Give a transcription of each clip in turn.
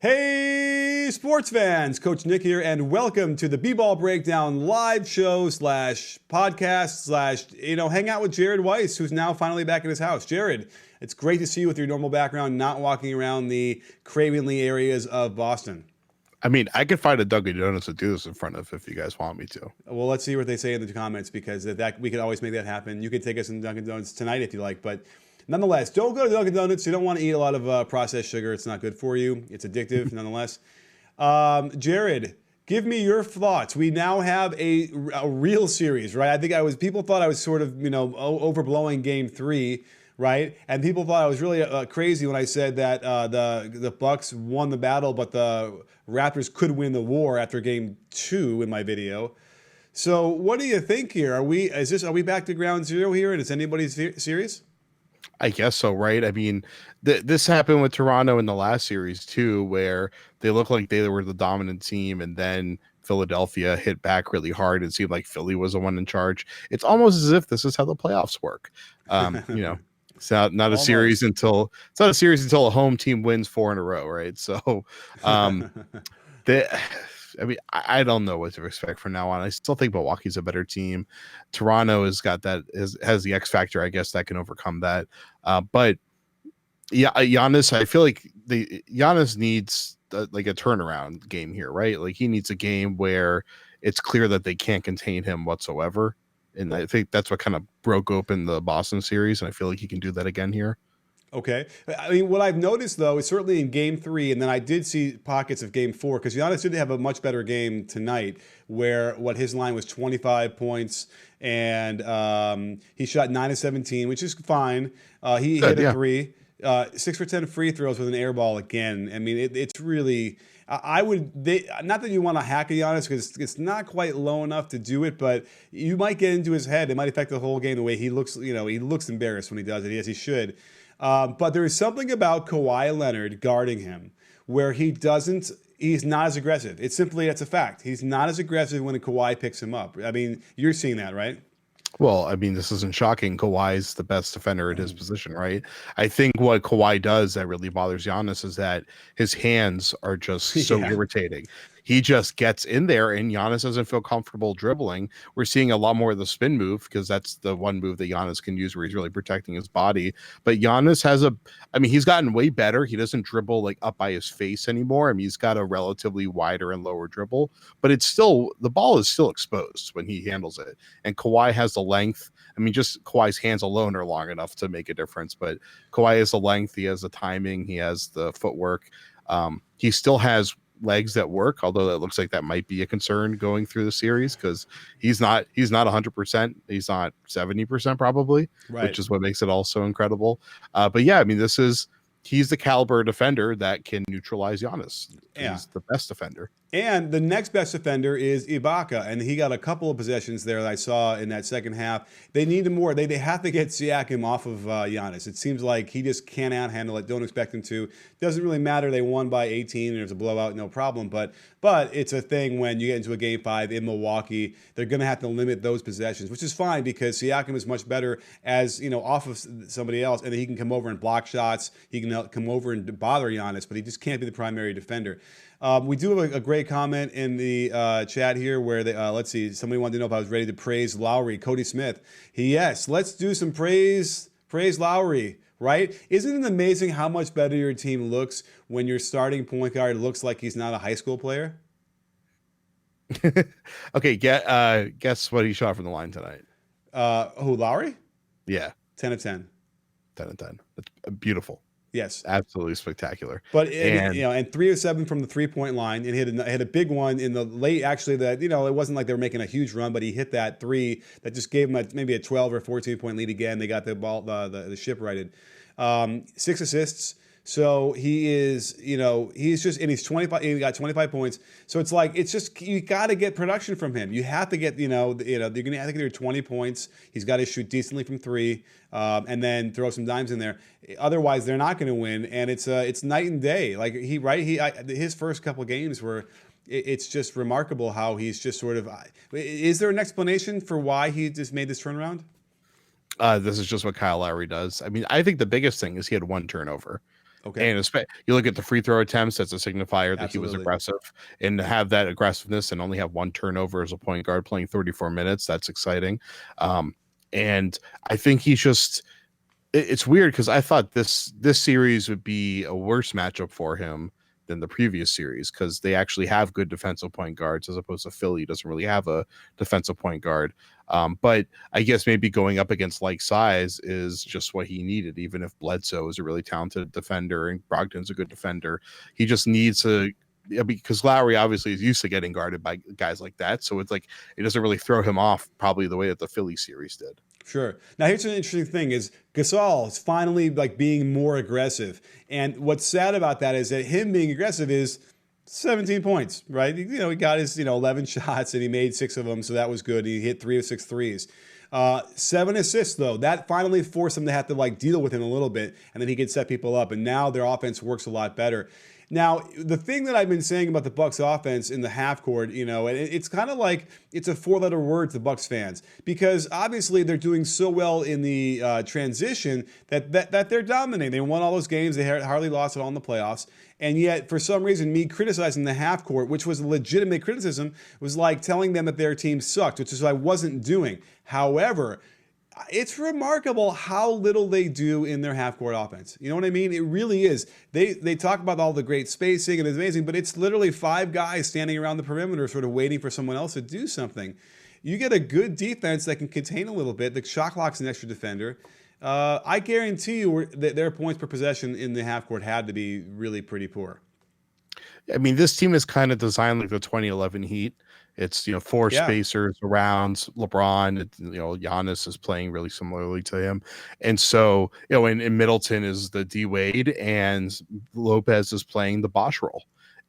Hey, sports fans! Coach Nick here, and welcome to the B-Ball Breakdown live show slash podcast slash, hang out with Jared Weiss, who's now finally back at his house. Jared, it's great to see you with your normal background, not walking around the cravenly areas of Boston. I mean, I could find a Dunkin' Donuts to do this in front of if you guys want me to. Well, let's see what they say in the comments, because that we could always make that happen. You could take us in Dunkin' Donuts tonight if you like, but nonetheless, don't go to Dunkin' Donuts. You don't want to eat a lot of processed sugar. It's not good for you. It's addictive, nonetheless. Jared, give me your thoughts. We now have a real series, right? I think people thought I was sort of, overblowing Game 3, right? And people thought I was really crazy when I said that the Bucks won the battle, but the Raptors could win the war after Game 2 in my video. So what do you think here? Are we back to ground zero here, and is anybody serious? I guess so, right? I mean, this happened with Toronto in the last series too, where they looked like they were the dominant team, and then Philadelphia hit back really hard. It seemed like Philly was the one in charge. It's almost as if this is how the playoffs work. It's not a series until a home team wins 4 in a row, right? So, I don't know what to expect from now on. I still think Milwaukee's a better team. Toronto has the X factor, I guess, that can overcome that. But yeah, Giannis, I feel like Giannis needs like a turnaround game here, right? Like he needs a game where it's clear that they can't contain him whatsoever. And I think that's what kind of broke open the Boston series. And I feel like he can do that again here. Okay. I mean, what I've noticed, though, is certainly in Game 3, and then I did see pockets of Game 4, because Giannis did have a much better game tonight, where his line was 25 points, and he shot 9 of 17, which is fine. He hit a 3, 6 for 10 free throws with an air ball again. I mean, it's really... not that you want to hack a Giannis, because it's not quite low enough to do it, but you might get into his head. It might affect the whole game, the way he looks. He looks embarrassed when he does it, as he should. But there is something about Kawhi Leonard guarding him where he's not as aggressive. That's a fact. He's not as aggressive when Kawhi picks him up. I mean, you're seeing that, right? Well, I mean, this isn't shocking. Kawhi's the best defender at his position, right? I think what Kawhi does that really bothers Giannis is that his hands are just so irritating. He just gets in there, and Giannis doesn't feel comfortable dribbling. We're seeing a lot more of the spin move, because that's the one move that Giannis can use where he's really protecting his body. But Giannis he's gotten way better. He doesn't dribble like up by his face anymore. I mean, he's got a relatively wider and lower dribble, but the ball is still exposed when he handles it. And Kawhi has the length. I mean, just Kawhi's hands alone are long enough to make a difference, but Kawhi has the length. He has the timing. He has the footwork. He still has legs that work, although that looks like that might be a concern going through the series, because he's not 100%. He's not 70% probably, right, which is what makes it all so incredible. But yeah, I mean, he's the caliber defender that can neutralize Giannis. Yeah. He's the best defender. And the next best defender is Ibaka, and he got a couple of possessions there that I saw in that second half. They need more. They have to get Siakam off of Giannis. It seems like he just can't handle it. Don't expect him to. Doesn't really matter. They won by 18, and there's a blowout, no problem. But it's a thing when you get into a Game 5 in Milwaukee. They're going to have to limit those possessions, which is fine, because Siakam is much better as off of somebody else, and he can come over and block shots. He can come over and bother Giannis, but he just can't be the primary defender. We do have a great comment in the chat here where let's see, somebody wanted to know if I was ready to praise Lowry. Cody Smith. Yes, let's do some praise Lowry, right? Isn't it amazing how much better your team looks when your starting point guard looks like he's not a high school player? Okay, guess what he shot from the line tonight. Who, Lowry? Yeah. 10 of 10. 10 of 10. That's beautiful. Yes, absolutely spectacular. But and 3 of 7 from the 3-point line, and hit a big one in the late. Actually, that it wasn't like they were making a huge run, but he hit that 3 that just gave him maybe a 12 or 14-point lead again. They got the ball, the ship righted. 6 assists. So he's 25. He got 25 points. So it's just you got to get production from him. You have to get you're gonna have to get your 20 points. He's got to shoot decently from 3, and then throw some dimes in there. Otherwise, they're not going to win. And it's night and day. Like his first couple of games were. It's just remarkable how he's just sort of. Is there an explanation for why he just made this turnaround? This is just what Kyle Lowry does. I mean, I think the biggest thing is he had 1 turnover. Okay. And you look at the free throw attempts as a signifier that he was Absolutely. aggressive, and to have that aggressiveness and only have one turnover as a point guard playing 34 minutes, that's exciting. And I think he's just it's weird because I thought this series would be a worse matchup for him than the previous series because they actually have good defensive point guards as opposed to Philly doesn't really have a defensive point guard. But I guess maybe going up against like size is just what he needed, even if Bledsoe is a really talented defender and Brogdon's a good defender. He just needs to, because Lowry obviously is used to getting guarded by guys like that. So it's like it doesn't really throw him off probably the way that the Philly series did. Sure. Now here's an interesting thing: is Gasol is finally like being more aggressive, and what's sad about that is that him being aggressive is 17 points, right? You know, he got his 11 shots and he made 6 of them, so that was good. He hit 3 of 6 threes. 7 assists though. That finally forced him to have to like deal with him a little bit, and then he could set people up, and now their offense works a lot better. Now, the thing that I've been saying about the Bucks offense in the half court, it's kind of like it's a 4-letter word to Bucks fans because obviously they're doing so well in the transition that they're dominating. They won all those games. They hardly lost at all in the playoffs. And yet, for some reason, me criticizing the half court, which was a legitimate criticism, was like telling them that their team sucked, which is what I wasn't doing. However, it's remarkable how little they do in their half-court offense. You know what I mean? It really is. They talk about all the great spacing and it's amazing, but it's literally 5 guys standing around the perimeter sort of waiting for someone else to do something. You get a good defense that can contain a little bit. The shot clock's an extra defender. I guarantee you that their points per possession in the half-court had to be really pretty poor. I mean, this team is kind of designed like the 2011 Heat. It's 4 spacers around LeBron. Giannis is playing really similarly to him, and so and Middleton is the D Wade, and Lopez is playing the Bosh role.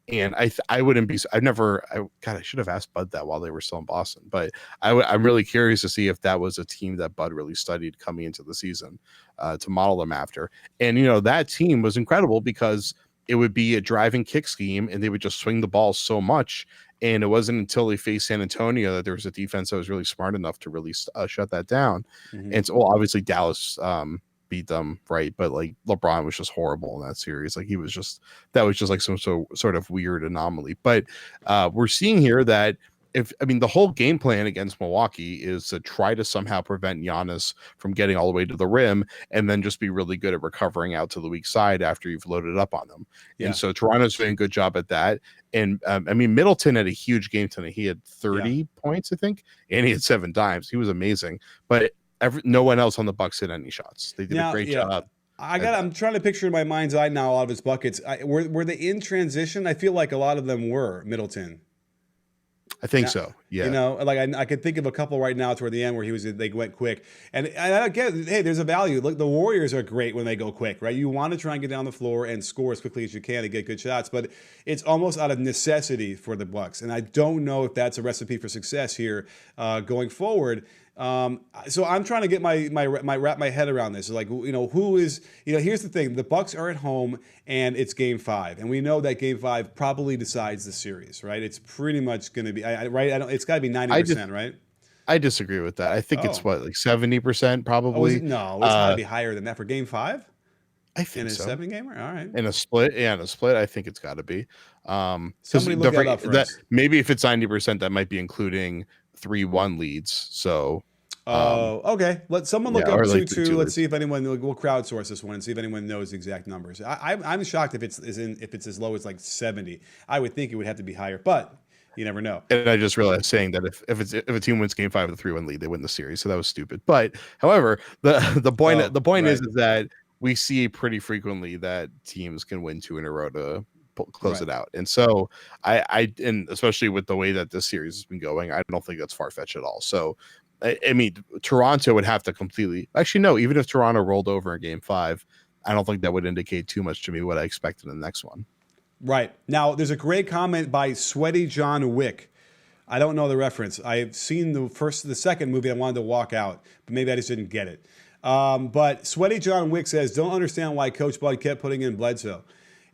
And I wouldn't be. I should have asked Bud that while they were still in Boston, but I'm really curious to see if that was a team that Bud really studied coming into the season to model them after. And that team was incredible because it would be a driving kick scheme, and they would just swing the ball so much. And it wasn't until they faced San Antonio that there was a defense that was really smart enough to really shut that down. Mm-hmm. And so, obviously, Dallas beat them, right? But like LeBron was just horrible in that series. Like that was just like some sort of weird anomaly. But we're seeing here that the whole game plan against Milwaukee is to try to somehow prevent Giannis from getting all the way to the rim and then just be really good at recovering out to the weak side after you've loaded up on them. Yeah. And so Toronto's doing a good job at that. And Middleton had a huge game tonight. He had 30 points, I think, and he had 7 dimes. He was amazing. But no one else on the Bucks hit any shots. They did a great job. I'm trying to picture in my mind's eye now a lot of his buckets. Were they in transition? I feel like a lot of them were Middleton. I think so. Yeah. I could think of a couple right now toward the end where they went quick. And I get, hey, there's a value. Look, the Warriors are great when they go quick, right? You want to try and get down the floor and score as quickly as you can to get good shots, but it's almost out of necessity for the Bucks. And I don't know if that's a recipe for success here going forward. So I'm trying to get wrap my head around this. Like, who is, here's the thing. The Bucks are at home and it's game 5. And we know that game 5 probably decides the series, right? It's pretty much going to be, it's got to be 90%, right? I disagree with that. I think it's like 70% probably. No, it's got to be higher than that for game 5. I think so. In a 7-gamer? All right. In a split, I think it's got to be. Somebody look that up for us. Maybe if it's 90%, that might be including 3-1 leads. So. Okay. Let someone look up like 2-2. Let's see if anyone will crowdsource this one and see if anyone knows the exact numbers. I'm shocked if it's as low as like 70. I would think it would have to be higher, but you never know. And I just realized saying that if a team wins game 5 with a 3-1 lead, they win the series. So that was stupid. But however, the point is that we see pretty frequently that teams can win 2 in a row to close it out. And so and especially with the way that this series has been going, I don't think that's far-fetched at all. So Toronto would have to completely. Actually, no. Even if Toronto rolled over in Game 5, I don't think that would indicate too much to me what I expected in the next one. Right. Now, there's a great comment by Sweaty John Wick. I don't know the reference. I've seen the second movie. I wanted to walk out, but maybe I just didn't get it. But Sweaty John Wick says, "Don't understand why Coach Bud kept putting in Bledsoe."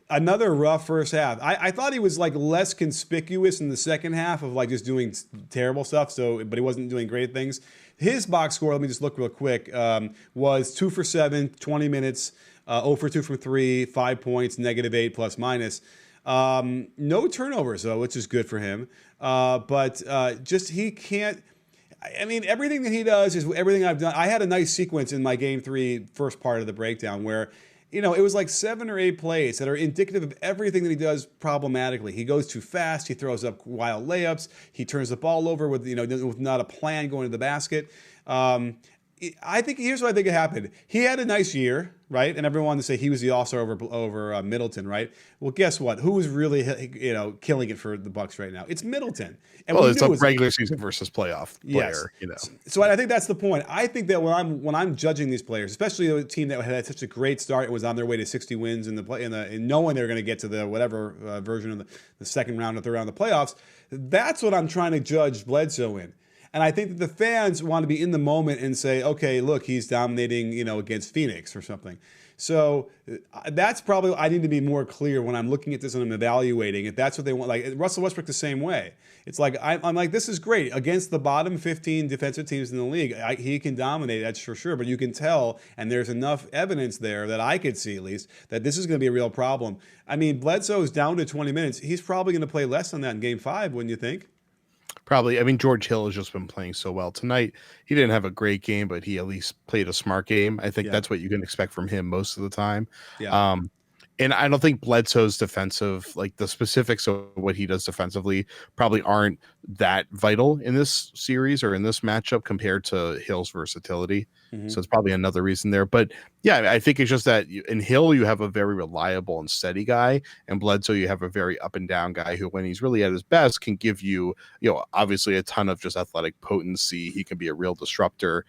Another rough first half. I thought he was like less conspicuous in the second half of like just doing terrible stuff. So, but he wasn't doing great things. His box score, let me just look real quick, was 2 for 7, 20 minutes, 0 for 2 from 3, 5 points, -8 plus minus. No turnovers though, which is good for him. But just he can't. I mean, everything that he does is everything I've done. I had a nice sequence in my game 3 first part of the breakdown where, it was like 7 or 8 plays that are indicative of everything that he does problematically. He goes too fast. He throws up wild layups. He turns the ball over with not a plan going to the basket. I think here's what I think happened. He had a nice year, right? And everyone wanted to say he was the all-star over Middleton, right? Well, guess what? Who is really killing it for the Bucks right now? It's Middleton. And well, it's a regular season versus playoff player. Yes. So I think that's the point. I think that when I'm judging these players, especially a team that had such a great start and was on their way to 60 wins and knowing they were going to get to the whatever version of the second round or third round of the playoffs, that's what I'm trying to judge Bledsoe in. And I think that the fans want to be in the moment and say, okay, look, he's dominating, against Phoenix or something. So that's probably, I need to be more clear when I'm looking at this and I'm evaluating if that's what they want. Like Russell Westbrook the same way. It's like, I'm like, this is great. Against the bottom 15 defensive teams in the league, he can dominate, that's for sure. But you can tell, and there's enough evidence there that I could see at least, that this is going to be a real problem. I mean, Bledsoe's down to 20 minutes. He's probably going to play less than that in game 5, wouldn't you think? Probably. I mean, George Hill has just been playing so well tonight. He didn't have a great game, but he at least played a smart game. I think that's what you can expect from him most of the time. Yeah. And I don't think Bledsoe's defensive, like the specifics of what he does defensively, probably aren't that vital in this series or in this matchup compared to Hill's versatility. Mm-hmm. So it's probably another reason there. But yeah, I think it's just that in Hill, you have a very reliable and steady guy. And Bledsoe, you have a very up and down guy who, when he's really at his best, can give you, obviously a ton of just athletic potency. He can be a real disruptor.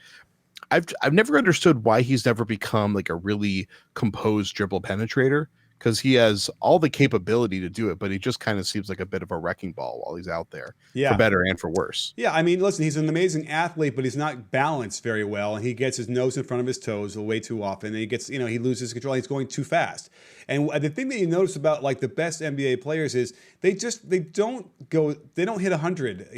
I've never understood why he's never become like a really composed dribble penetrator, because he has all the capability to do it, but he just kind of seems like a bit of a wrecking ball while he's out there, for better and for worse. Yeah, I mean, listen, he's an amazing athlete, but he's not balanced very well, and he gets his nose in front of his toes way too often, and he gets, he loses control, and he's going too fast. And the thing that you notice about like the best NBA players is they don't hit 100,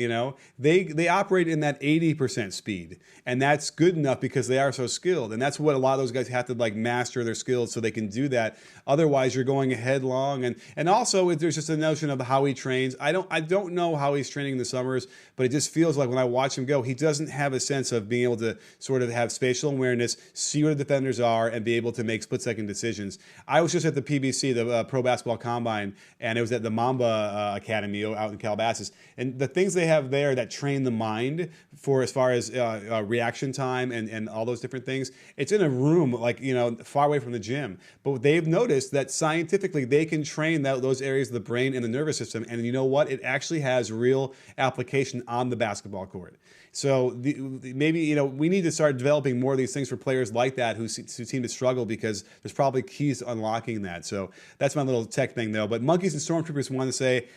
they operate in that 80% speed, and that's good enough because they are so skilled, and that's what a lot of those guys have to like master their skills so they can do that. Otherwise, you're going headlong, and also there's just a notion of how he trains. I don't know how he's training in the summers, but it just feels like when I watch him go, he doesn't have a sense of being able to sort of have spatial awareness, see where the defenders are, and be able to make split-second decisions. I was just at the PBC, the Pro Basketball Combine, and it was at the Mamba Academy out in Calabasas. And the things they have there that train the mind for as far as reaction time and all those different things, it's in a room like, far away from the gym. But they've noticed that scientifically they can train those areas of the brain and the nervous system. And you know what? It actually has real application on the basketball court. So maybe, we need to start developing more of these things for players like that who seem to struggle, because there's probably keys to unlocking that. So that's my little tech thing, though. But Monkeys and Stormtroopers want to say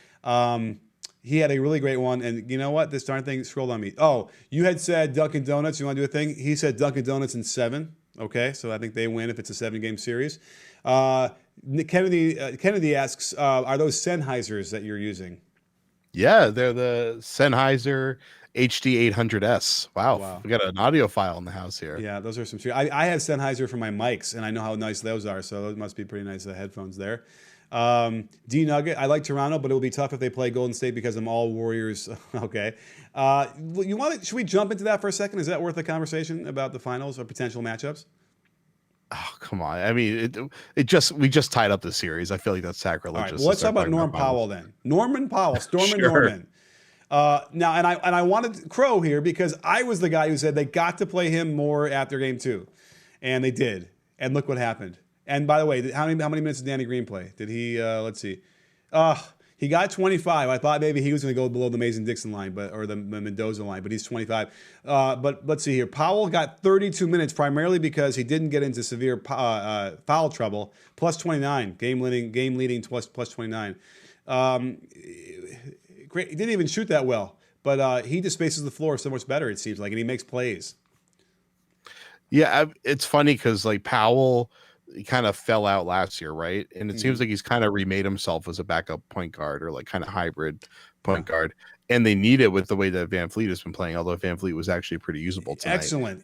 he had a really great one. And you know what? This darn thing scrolled on me. Oh, you had said Dunkin' Donuts. You want to do a thing? He said Dunkin' Donuts in 7. Okay, so I think they win if it's a 7-game series. Kennedy asks, are those Sennheisers that you're using? Yeah, they're the Sennheiser HD 800S. Wow. We got an audio file in the house here. Yeah, those are some. I have Sennheiser for my mics, and I know how nice those are. So those must be pretty nice headphones there. D Nugget, I like Toronto, but it will be tough if they play Golden State because I'm all Warriors. Okay. Should we jump into that for a second? Is that worth a conversation about the finals or potential matchups? Oh, come on. I mean, we just tied up the series. I feel like that's sacrilegious. All right, well, let's talk about Norm Powell then. Norman Powell, Stormin' Norman. Now, and I wanted Crow here because I was the guy who said they got to play him more after game 2. And they did. And look what happened. And by the way, how many minutes did Danny Green play? Did he, let's see. He got 25. I thought maybe he was going to go below the Mason-Dixon line, or the Mendoza line, but he's 25. But let's see here. Powell got 32 minutes primarily because he didn't get into severe foul trouble. Plus 29, game leading plus 29. Great. He didn't even shoot that well, but he just spaces the floor so much better, it seems like, and he makes plays. Yeah, it's funny because like Powell, he kind of fell out last year, right? And it seems Mhm. like he's kind of remade himself as a backup point guard, or like kind of hybrid point guard. And they need it with the way that Van Fleet has been playing, although Van Fleet was actually pretty usable tonight.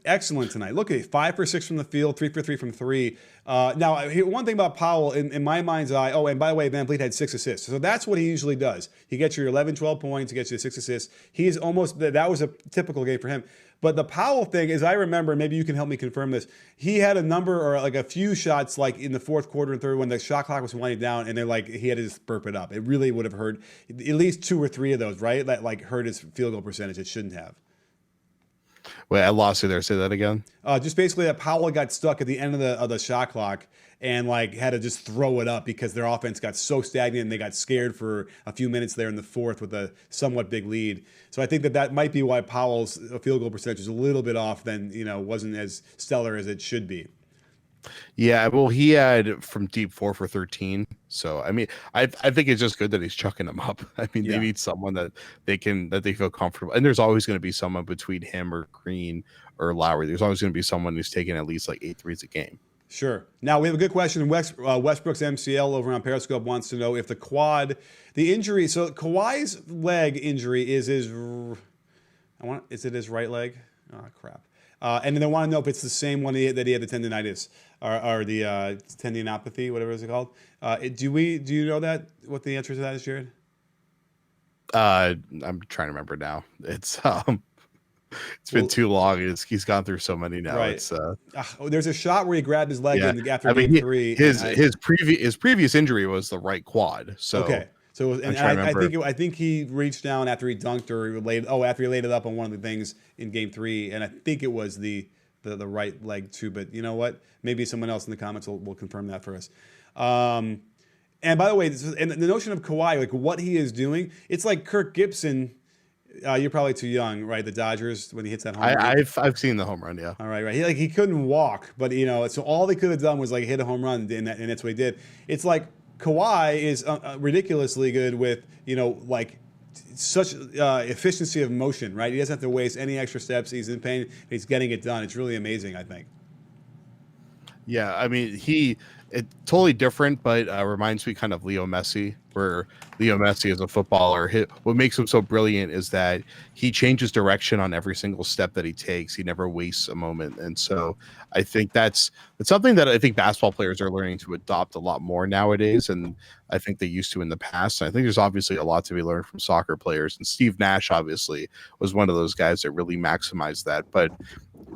Excellent tonight. Look at 5 for 6 from the field, 3 for 3 from three. Now, one thing about Powell, in my mind's eye, oh, and by the way, Van Vliet had 6 assists. So that's what he usually does. He gets you 11, 12 points, he gets you 6 assists. He's almost, that was a typical game for him. But the Powell thing, as I remember, maybe you can help me confirm this, he had a number or like a few shots like in the fourth quarter and third when the shot clock was winding down, and they're like, he had to just burp it up. It really would have hurt at least 2 or 3 of those, right? That like hurt his field goal percentage. It shouldn't have. Wait, I lost you there. Say that again. Just basically that Powell got stuck at the end of the shot clock and like had to just throw it up because their offense got so stagnant and they got scared for a few minutes there in the fourth with a somewhat big lead. So I think that might be why Powell's field goal percentage is a little bit off than, wasn't as stellar as it should be. Yeah, well, he had from deep 4 for 13. So I mean, I think it's just good that he's chucking them up. I mean, they need someone that they feel comfortable. And there's always going to be someone between him or Green or Lowry. There's always going to be someone who's taking at least like 8 threes a game. Sure. Now we have a good question. Westbrook's MCL over on Periscope wants to know if the injury. So Kawhi's leg injury is his. Is it his right leg? Oh crap. And then they want to know if it's the same one that he had the tendonitis or the tendinopathy, whatever it's called. Do you know what the answer to that is, Jared? I'm trying to remember now. It's been too long. He's gone through so many now. Right. It's there's a shot where he grabbed his leg after game 3. His previous injury was the right quad. So okay. So I think he reached down after he dunked after he laid it up on one of the things in game 3, and I think it was the right leg too. But you know what? Maybe someone else in the comments will confirm that for us. And by the way, and the notion of Kawhi, like what he is doing, it's like Kirk Gibson. You're probably too young, right? The Dodgers when he hits that home run. I've seen the home run, yeah. All right. He couldn't walk, but so all they could have done was like hit a home run, and that's what he did. It's like Kawhi is ridiculously good with like such efficiency of motion, right? He doesn't have to waste any extra steps. He's in pain. He's getting it done. It's really amazing, I think. Yeah, I mean it's totally different, but reminds me kind of Leo Messi, where Leo Messi is a footballer. What makes him so brilliant is that he changes direction on every single step that he takes. He never wastes a moment. And so I think that's something that I think basketball players are learning to adopt a lot more nowadays. And I think they used to in the past. And I think there's obviously a lot to be learned from soccer players. And Steve Nash obviously was one of those guys that really maximized that. But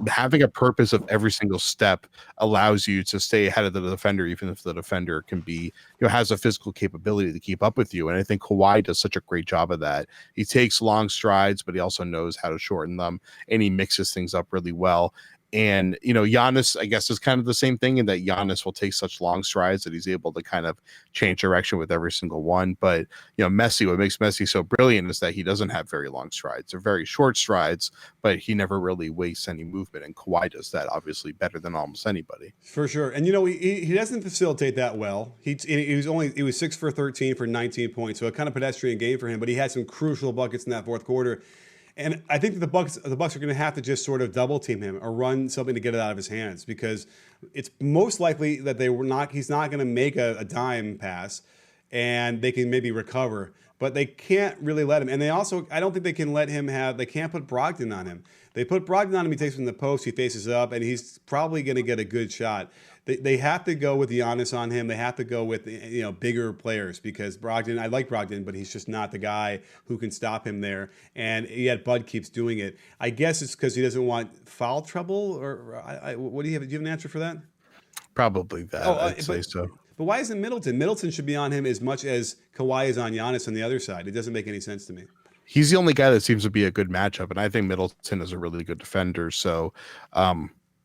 having a purpose of every single step allows you to stay ahead of the defender, even if the defender can be, has a physical capability to keep up with you. And I think Kawhi does such a great job of that. He takes long strides, but he also knows how to shorten them, and he mixes things up really well. And, Giannis, I guess, is kind of the same thing in that Giannis will take such long strides that he's able to kind of change direction with every single one. But, Messi, what makes Messi so brilliant is that he doesn't have very long strides. They're very short strides, but he never really wastes any movement. And Kawhi does that, obviously, better than almost anybody. For sure. And, he doesn't facilitate that well. He was 6 for 13 for 19 points, so a kind of pedestrian game for him, but he had some crucial buckets in that fourth quarter. And I think that the Bucks are going to have to just sort of double team him or run something to get it out of his hands, because it's most likely that he's not going to make a dime pass, and they can maybe recover, but they can't really let him. And I don't think they can they can't put Brogdon on him. They put Brogdon on him, he takes from the post, he faces up, and he's probably going to get a good shot. They have to go with Giannis on him. They have to go with bigger players, because Brogdon, I like Brogdon, but he's just not the guy who can stop him there. And yet Bud keeps doing it. I guess it's because he doesn't want foul trouble, or what do you have? Do you have an answer for that? Probably that. I'd say so. But why isn't Middleton? Middleton should be on him as much as Kawhi is on Giannis on the other side. It doesn't make any sense to me. He's the only guy that seems to be a good matchup, and I think Middleton is a really good defender. So,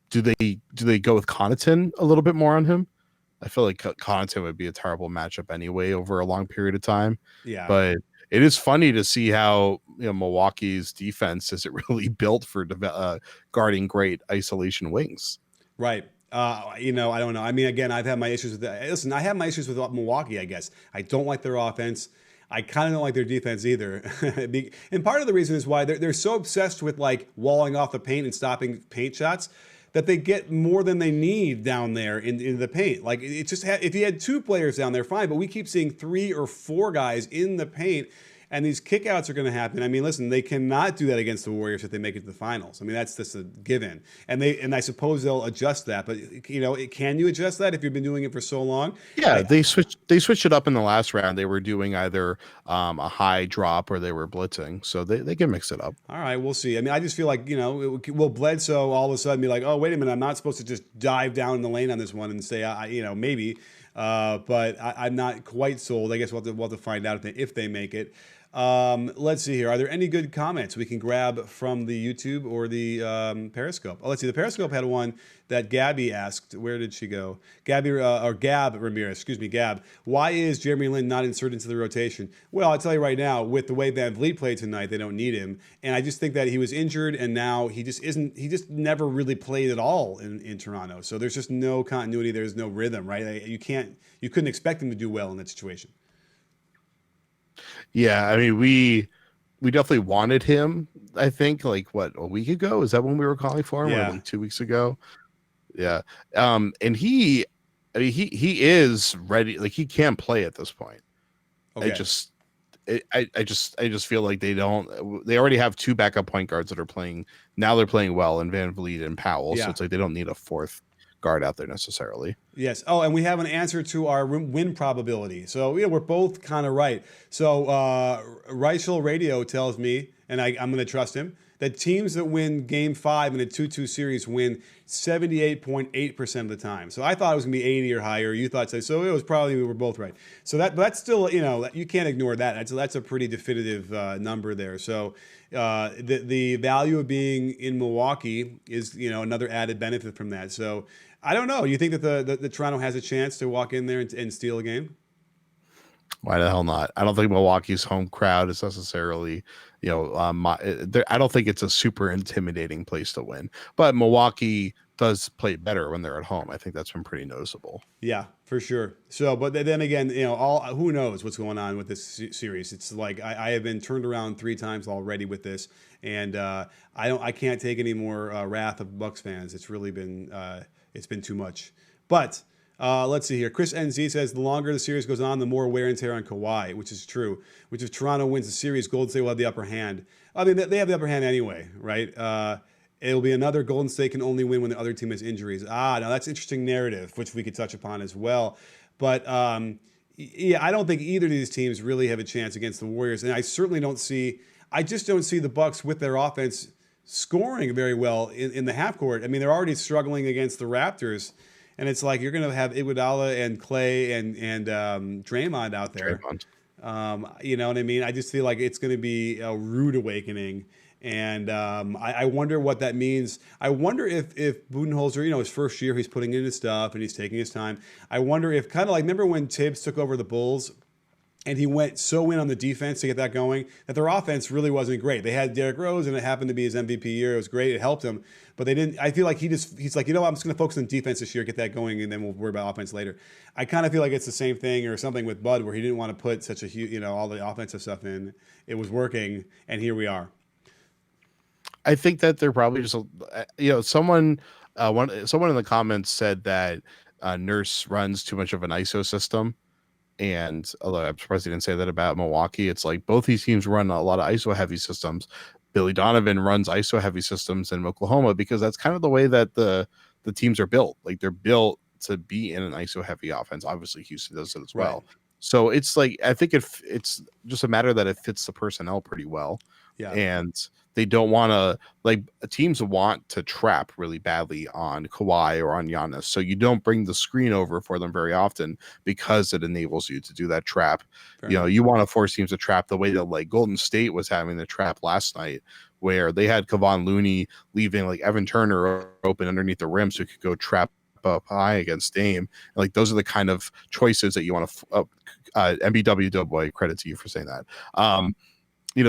do they go with Connaughton a little bit more on him? I feel like Connaughton would be a terrible matchup anyway over a long period of time. Yeah, but it is funny to see how Milwaukee's defense isn't really built for guarding great isolation wings. Right. I don't know. I mean, again, I've had my issues with that. Listen, I have my issues with Milwaukee, I guess. I don't like their offense. I kind of don't like their defense either. And part of the reason is why they're so obsessed with like walling off the paint and stopping paint shots that they get more than they need down there in the paint. Like it's just if you had 2 players down there, fine. But we keep seeing 3 or 4 guys in the paint. And these kickouts are going to happen. I mean, listen, they cannot do that against the Warriors if they make it to the finals. I mean, that's just a given. And I suppose they'll adjust that. But can you adjust that if you've been doing it for so long? Yeah, they switched it up in the last round. They were doing either a high drop or they were blitzing, so they can mix it up. All right, we'll see. I mean, I just feel like will Bledsoe all of a sudden be like, oh, wait a minute, I'm not supposed to just dive down in the lane on this one and say, maybe. But I'm not quite sold. I guess we'll have to find out if they make it. Let's see here. Are there any good comments we can grab from the YouTube or the Periscope? Oh, let's see. The Periscope had one that Gabby asked. Where did she go? Gab Ramirez. Excuse me, Gab. Why is Jeremy Lin not inserted into the rotation? Well, I'll tell you right now, with the way Van Vliet played tonight, they don't need him. And I just think that he was injured, and now he just isn't. He just never really played at all in Toronto. So there's just no continuity. There's no rhythm, right? You couldn't expect him to do well in that situation. Yeah, I mean, we definitely wanted him. I think like a week ago, is that when we were calling for him? Yeah. Or like 2 weeks ago. Yeah. And he is ready. Like he can play at this point. Okay. I just feel like they already have 2 backup point guards that are playing. Now they're playing well in Van Vliet and Powell. Yeah. So it's like they don't need a 4th guard out there necessarily. Yes. Oh, and we have an answer to our win probability. So we're both kind of right. So Reichel Radio tells me, and I'm going to trust him, that teams that win Game 5 in a 2-2 series win 78.8% of the time. So I thought it was going to be 80 or higher. You thought so. So it was probably we were both right. So that's still you can't ignore that. That's a pretty definitive number there. So the value of being in Milwaukee is another added benefit from that. So I don't know. You think that the Toronto has a chance to walk in there and steal a game? Why the hell not? I don't think Milwaukee's home crowd is necessarily, I don't think it's a super intimidating place to win. But Milwaukee does play better when they're at home. I think that's been pretty noticeable. Yeah, for sure. So, but then again, who knows what's going on with this series? It's like I have been turned around 3 times already with this, and I can't take any more wrath of Bucks fans. It's really been it's been too much. But let's see here. Chris NZ says the longer the series goes on, the more wear and tear on Kawhi, which is true. Which if Toronto wins the series, Golden State will have the upper hand. I mean, they have the upper hand anyway, right? It'll be another Golden State can only win when the other team has injuries. Now that's an interesting narrative, which we could touch upon as well. But yeah, I don't think either of these teams really have a chance against the Warriors, and I certainly don't see. I just don't see the Bucks with their offense scoring very well in the half court. I mean, they're already struggling against the Raptors, and it's like you're going to have Iguodala and Clay and Draymond out there. You know what I mean? I just feel like it's going to be a rude awakening. And I wonder what that means. I wonder if Budenholzer, his first year, he's putting in his stuff and he's taking his time. I wonder if kind of like, remember when Tibbs took over the Bulls and he went so in on the defense to get that going, that their offense really wasn't great. They had Derrick Rose, and it happened to be his MVP year. It was great. It helped him. But they didn't. I feel like he's like, I'm just going to focus on defense this year, get that going, and then we'll worry about offense later. I kind of feel like it's the same thing or something with Bud, where he didn't want to put such a huge, all the offensive stuff in. It was working, and here we are. I think that they're probably just, someone in the comments said that Nurse runs too much of an ISO system. And although I'm surprised he didn't say that about Milwaukee, it's like both these teams run a lot of ISO heavy systems. Billy Donovan runs ISO heavy systems in Oklahoma because that's kind of the way that the teams are built. Like they're built to be in an ISO heavy offense. Obviously, Houston does it as well. Right. So it's like, I think it's just a matter that it fits the personnel pretty well. Yeah. And they don't want to, teams want to trap really badly on Kawhi or on Giannis. So you don't bring the screen over for them very often because it enables you to do that trap. Fair. You want to force teams to trap the way that Golden State was having the trap last night, where they had Kevon Looney leaving Evan Turner open underneath the rim so he could go trap up high against Dame. And those are the kind of choices that you want to MBW Doughboy, credit to you for saying that.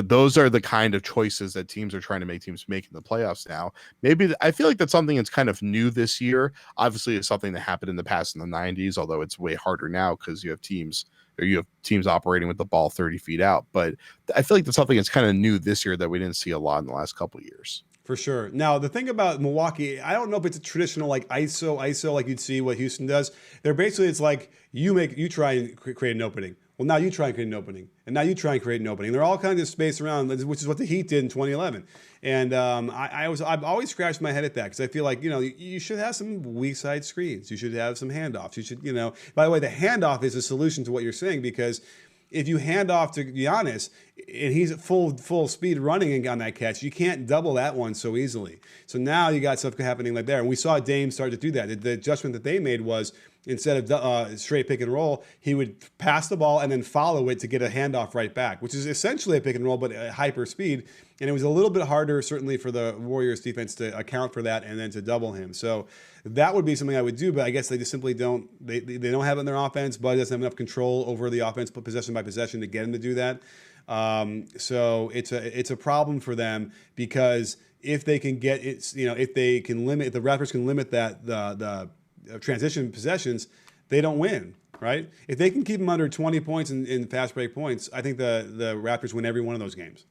Those are the kind of choices that teams are trying to make teams make in the playoffs now. Maybe I feel like that's something that's kind of new this year. Obviously, it's something that happened in the past in the 90s, although it's way harder now because you have teams operating with the ball 30 feet out. But I feel like that's something that's kind of new this year that we didn't see a lot in the last couple of years. For sure. Now, the thing about Milwaukee, I don't know if it's a traditional like ISO like you'd see what Houston does. They're basically, it's like you try and create an opening. Well, now you try and create an opening, and now you try and create an opening. They're all kinds of space around, which is what the Heat did in 2011. And I've always scratched my head at that because I feel like you should have some weak side screens. You should have some handoffs. You should By the way, the handoff is a solution to what you're saying because if you hand off to Giannis and he's at full speed running on that catch, you can't double that one so easily. So now you got stuff happening like there. And we saw Dame start to do that. The adjustment that they made was instead of straight pick and roll, he would pass the ball and then follow it to get a handoff right back, which is essentially a pick and roll, but at hyper speed. And it was a little bit harder, certainly, for the Warriors defense to account for that and then to double him. So that would be something I would do, but I guess they just simply don't. They don't have it in their offense. Bud doesn't have enough control over the offense, possession by possession, to get him to do that. So it's a problem for them because if they can get it, if they can limit, if the Raptors can limit that the transition possessions, they don't win. Right? If they can keep them under 20 points in fast break points, I think the Raptors win every one of those games.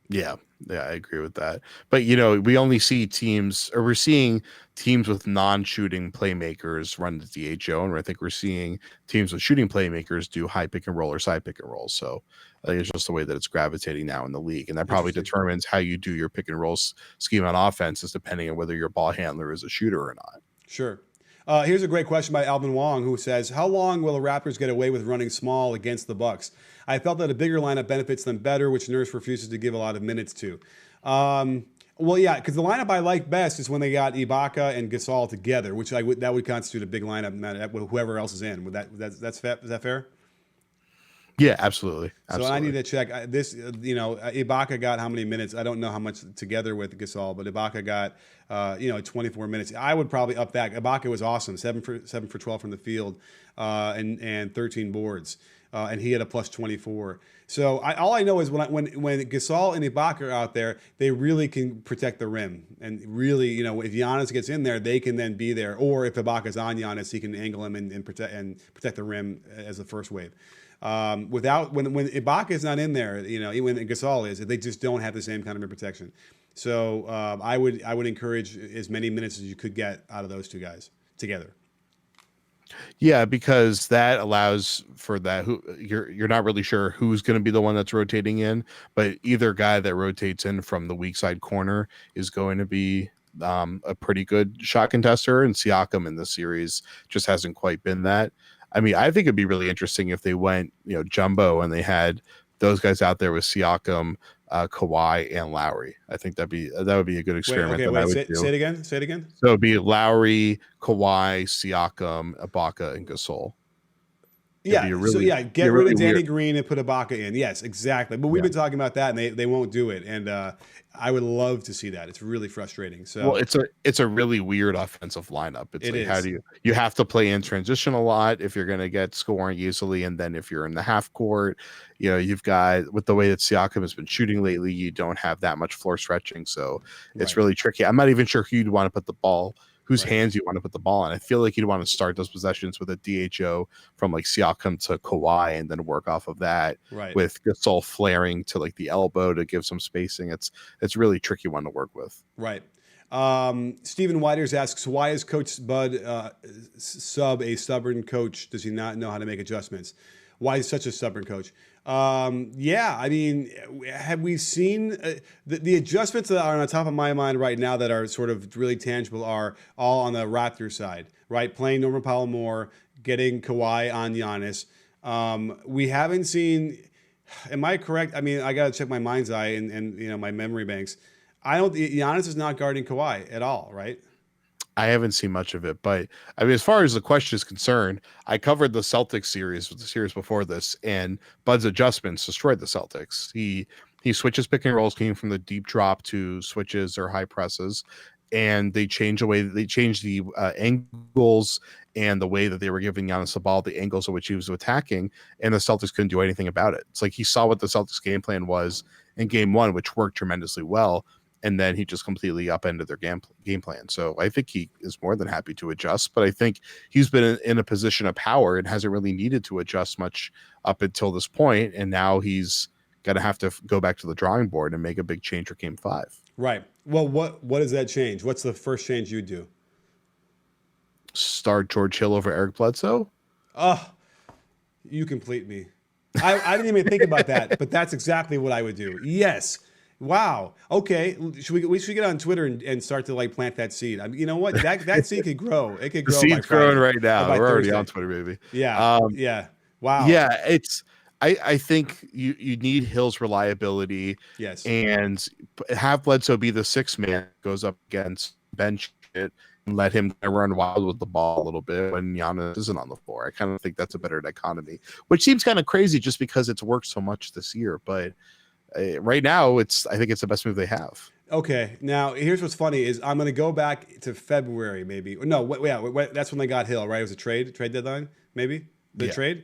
Yeah, I agree with that. But we only see teams, or we're seeing teams with non-shooting playmakers run the DHO, and I think we're seeing teams with shooting playmakers do high pick and roll or side pick and roll. So I think it's just the way that it's gravitating now in the league, and that probably determines how you do your pick and roll scheme on offense, is depending on whether your ball handler is a shooter or not. Sure. Here's a great question by Alvin Wong, who says, how long will the Raptors get away with running small against the Bucks? I felt that a bigger lineup benefits them better, which Nurse refuses to give a lot of minutes to. Well, yeah, because the lineup I like best is when they got Ibaka and Gasol together, which that would constitute a big lineup, whoever else is in. Is that fair? Yeah, absolutely. So I need to check this. Ibaka got how many minutes? I don't know how much together with Gasol, but Ibaka got 24 minutes. I would probably up that. Ibaka was awesome, 7 for 12 from the field, and 13 boards, and he had a plus 24. So all I know is when Gasol and Ibaka are out there, they really can protect the rim, and really, if Giannis gets in there, they can then be there. Or if Ibaka's on Giannis, he can angle him and protect the rim as the first wave. When Ibaka is not in there, even when Gasol is, they just don't have the same kind of rim protection. So I would encourage as many minutes as you could get out of those two guys together. Yeah, because that allows for that. You're not really sure who's going to be the one that's rotating in, but either guy that rotates in from the weak side corner is going to be a pretty good shot contester. And Siakam in this series just hasn't quite been that. I mean, I think it'd be really interesting if they went, jumbo, and they had those guys out there with Siakam, Kawhi, and Lowry. I think that would be a good experiment. Say it again. Say it again. So it'd be Lowry, Kawhi, Siakam, Ibaka, and Gasol. Get rid of Danny Green and put Ibaka in. Yes, exactly. But we've been talking about that, and they won't do it. And I would love to see that. It's really frustrating. So it's a really weird offensive lineup. How do you have to play in transition a lot if you're going to get scoring easily, and then if you're in the half court, you've got, with the way that Siakam has been shooting lately, you don't have that much floor stretching. So it's really tricky. I'm not even sure who you'd want to put the ball. Whose hands you want to put the ball in. I feel like you'd want to start those possessions with a DHO from like Siakam to Kawhi, and then work off of that with Gasol flaring to like the elbow to give some spacing. It's really tricky one to work with. Right. Stephen Whiters asks, why is Coach Bud sub a stubborn coach? Does he not know how to make adjustments? Why is he such a stubborn coach? I mean, have we seen the adjustments that are on the top of my mind right now that are sort of really tangible are all on the Raptors side, right? Playing Norman Powell more, getting Kawhi on Giannis. We haven't seen, am I correct? I mean, I got to check my mind's eye and my memory banks. Giannis is not guarding Kawhi at all, right? I haven't seen much of it, but I mean, as far as the question is concerned, I covered the Celtics series with the series before this, and Bud's adjustments destroyed the Celtics. He switches pick and rolls, came from the deep drop to switches or high presses, and they changed the angles and the way that they were giving Giannis the ball, the angles at which he was attacking, and the Celtics couldn't do anything about it. It's like he saw what the Celtics game plan was in game one, which worked tremendously well, and then he just completely upended their game plan. So I think he is more than happy to adjust, but I think he's been in a position of power and hasn't really needed to adjust much up until this point, and now he's going to have to go back to the drawing board and make a big change for Game 5. Right. Well, what does that change? What's the first change you do? Start George Hill over Eric Bledsoe. Oh, you complete me. I didn't even think about that, but that's exactly what I would do. Yes. Wow. Okay. We should get on Twitter and start to like plant that seed. I mean, you know what? That seed could grow. It could The grow by seed's growing Friday right or now. by We're already on Thursday. Twitter, baby. Yeah. Yeah. Wow. Yeah, it's I think you need Hill's reliability Yes. and have Bledsoe be the sixth man goes up against bench it and let him run wild with the ball a little bit when Giannis isn't on the floor. I kind of think that's a better dichotomy, which seems kind of crazy just because it's worked so much this year. But right now, I think it's the best move they have. Okay. Now, here's what's funny is I'm going to go back to February, maybe. No, that's when they got Hill, right? It was a trade deadline, maybe the Yeah. trade.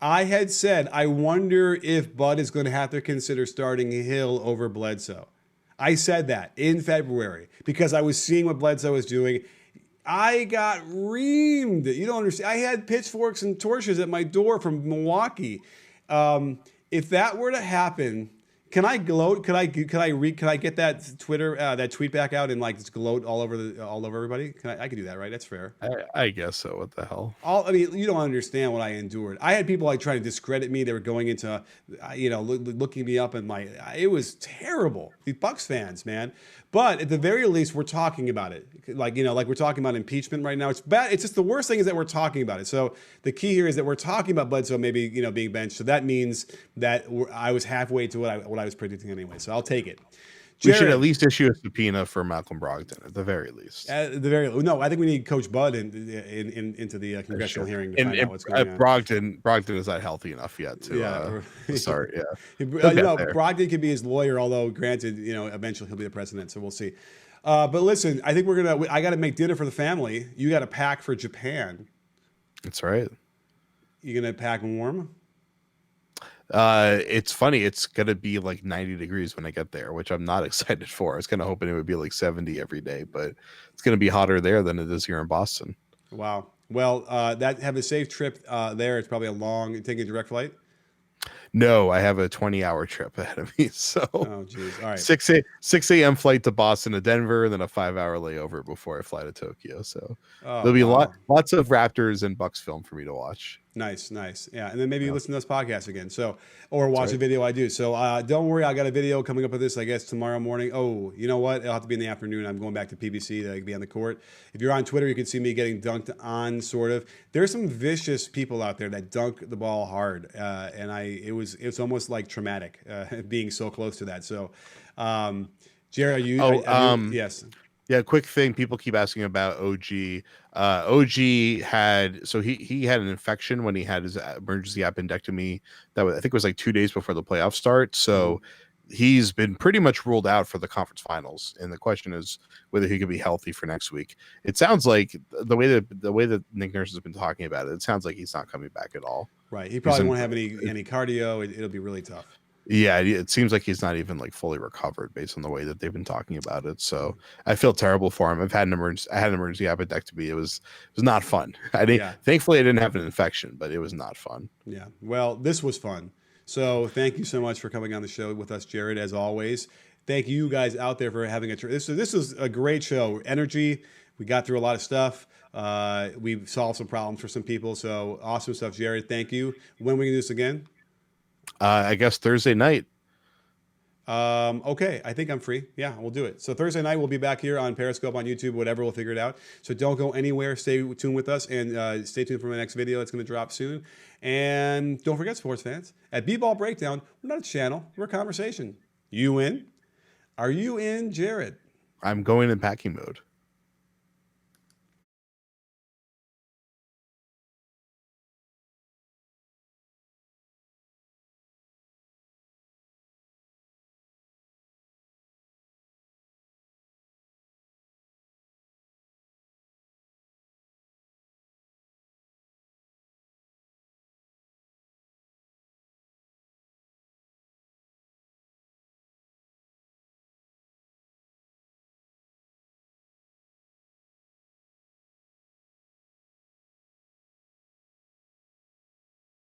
I had said I wonder if Bud is going to have to consider starting Hill over Bledsoe. I said that in February because I was seeing what Bledsoe was doing. I got reamed. You don't understand. I had pitchforks and torches at my door from Milwaukee. If that were to happen, can I gloat? Can I get that Twitter that tweet back out and like just gloat all over everybody? I can do that, right? That's fair. I guess so. What the hell? I mean, you don't understand what I endured. I had people like trying to discredit me. They were going into, looking me up, and it was terrible. These Bucks fans, man. But at the very least, we're talking about it. Like we're talking about impeachment right now. It's bad. It's just the worst thing is that we're talking about it. So the key here is that we're talking about Bledsoe maybe being benched. So that means that I was halfway to what I was predicting anyway. So I'll take it. We should at least issue a subpoena for Malcolm Brogdon at the very least. No, I think we need Coach Bud into the congressional hearing to find out what's going on. Brogdon is not healthy enough yet to start. Yeah, Brogdon could be his lawyer, although granted, eventually he'll be the president. So we'll see. But listen, I think I got to make dinner for the family. You got to pack for Japan. That's right. You gonna pack warm? It's funny. It's gonna be like 90 degrees when I get there, which I'm not excited for. I was kind of hoping it would be like 70 every day, but it's gonna be hotter there than it is here in Boston. Wow. Well, have a safe trip there. It's probably taking a direct flight. No, I have a 20-hour trip ahead of me. So, oh, geez. All right. 6 a.m. flight to Boston to Denver, and then a 5-hour layover before I fly to Tokyo. So there'll be lots of Raptors and Bucks film for me to watch. Nice. Yeah. And then maybe you listen to this podcast again. Or watch a video I do. So don't worry. I got a video coming up with this, I guess, tomorrow morning. Oh, you know what? It'll have to be in the afternoon. I'm going back to PBC to be on the court. If you're on Twitter, you can see me getting dunked on, sort of. There's some vicious people out there that dunk the ball hard. And it's almost like traumatic being so close to that. So, Jared, yes. Yeah, quick thing. People keep asking about OG. OG had he had an infection when he had his emergency appendectomy. I think it was like 2 days before the playoffs start. So he's been pretty much ruled out for the conference finals. And the question is whether he could be healthy for next week. It sounds like the way that Nick Nurse has been talking about it, it sounds like he's not coming back at all. Right. He probably won't have any cardio. It'll be really tough. Yeah, it seems like he's not even like fully recovered based on the way that they've been talking about it. So I feel terrible for him. I had an emergency appendectomy. It was not fun. Thankfully I didn't have an infection, but it was not fun. Yeah. Well, this was fun. So thank you so much for coming on the show with us, Jared, as always. Thank you guys out there for having this was a great show. Energy. We got through a lot of stuff. We solved some problems for some people. So awesome stuff, Jared. Thank you. When we can do this again? I guess Thursday night. Okay, I think I'm free. Yeah, we'll do it. So Thursday night, we'll be back here on Periscope, on YouTube, whatever. We'll figure it out. So don't go anywhere. Stay tuned with us and stay tuned for my next video. It's going to drop soon. And don't forget, sports fans, at BBallBreakdown, we're not a channel. We're a conversation. You in? Are you in, Jared? I'm going in packing mode.